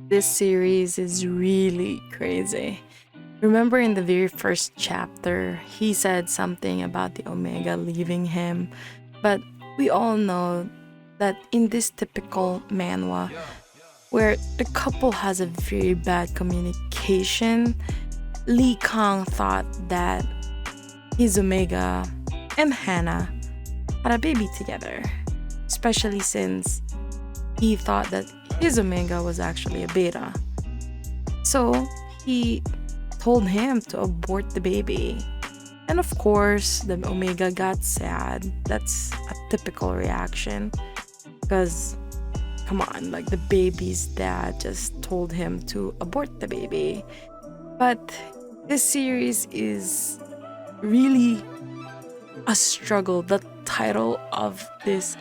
This series is really crazy. Remember in the very first chapter, he said something about the Omega leaving him, but we all know that in this typical manhwa, where the couple has a very bad communication, Lee Kang thought that his Omega and Hannah had a baby together, especially since he thought that his Omega was actually a beta. So he told him to abort the baby. And of course, the Omega got sad. That's a typical reaction. Because, come on, like the baby's dad just told him to abort the baby. But this series is really a struggle. The title of this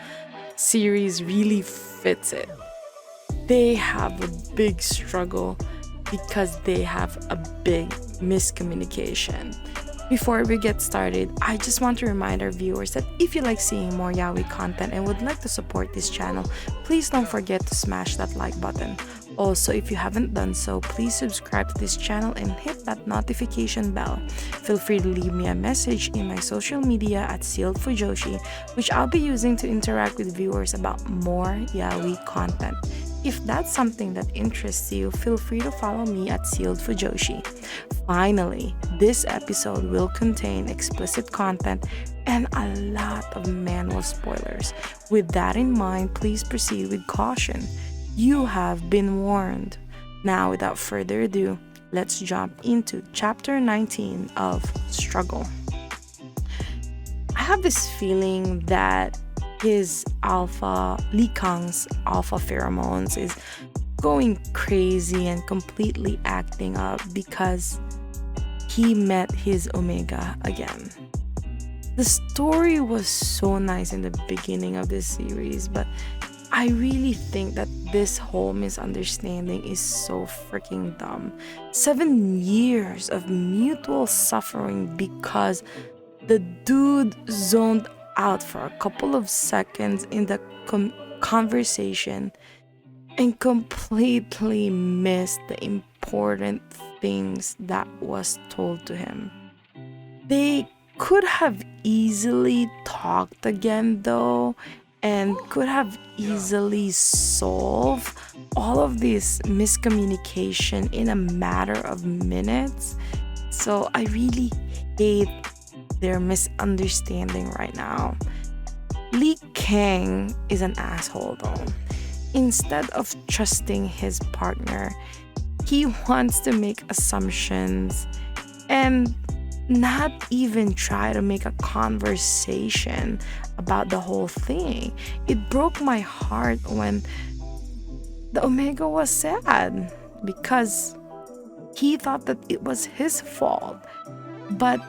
series really fits it. They have a big struggle because they have a big miscommunication. Before we get started, I just want to remind our viewers that if you like seeing more yaoi content and would like to support this channel, please don't forget to smash that like button. Also, if you haven't done so, please subscribe to this channel and hit that notification bell. Feel free to leave me a message in my social media at ZEALED FUJOSHI, which I'll be using to interact with viewers about more yaoi content. If that's something that interests you, feel free to follow me at ZEALED FUJOSHI. Finally, this episode will contain explicit content and a lot of manhwa spoilers. With that in mind, please proceed with caution. You have been warned. Now, without further ado, let's jump into chapter 19 of Struggle. I have this feeling that Lee Kang's alpha pheromones is going crazy and completely acting up because he met his Omega again. The story was so nice in the beginning of this series, but I really think that this whole misunderstanding is so freaking dumb. 7 years of mutual suffering because the dude zoned out for a couple of seconds in the conversation and completely missed the important things that was told to him. They could have easily talked again though, and could have easily solved all of this miscommunication in a matter of minutes. So I really hate their misunderstanding right now. Lee Kang is an asshole though. Instead of trusting his partner, he wants to make assumptions and not even try to make a conversation about the whole thing. It broke my heart when the Omega was sad because he thought that it was his fault. But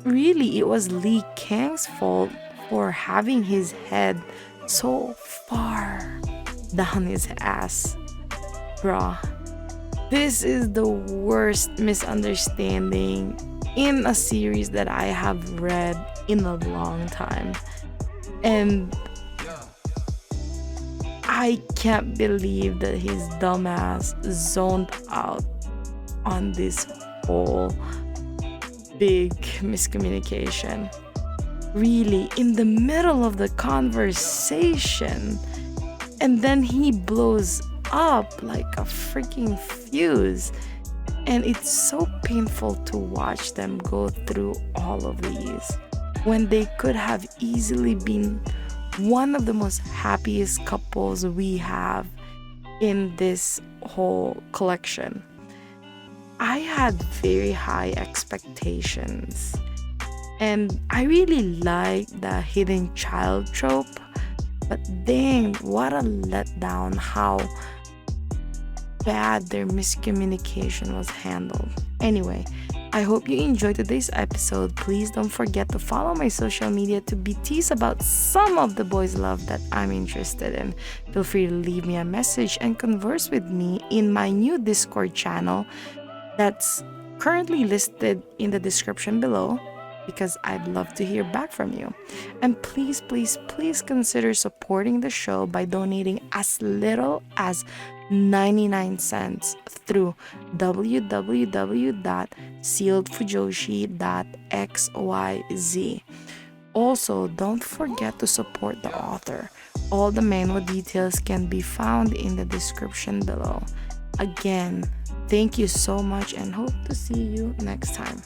really, it was Lee Kang's fault for having his head so far down his ass. Bruh, this is the worst misunderstanding in a series that I have read in a long time. And I can't believe that his dumbass zoned out on this whole big miscommunication. Really, in the middle of the conversation, and then he blows up like a freaking fuse. And it's so painful to watch them go through all of these when they could have easily been one of the most happiest couples we have in this whole collection. I had very high expectations, and I really liked the hidden child trope, but dang, what a letdown how bad their miscommunication was handled. Anyway, I hope you enjoyed today's episode. Please don't forget to follow my social media to be teased about some of the boys' love that I'm interested in. Feel free to leave me a message and converse with me in my new Discord channel that's currently listed in the description below, because I'd love to hear back from you. And please, please, please consider supporting the show by donating as little as 99 cents through www.sealedfujoshi.xyz. Also, don't forget to support the author. All the manhwa details can be found in the description below. Again, thank you so much and hope to see you next time.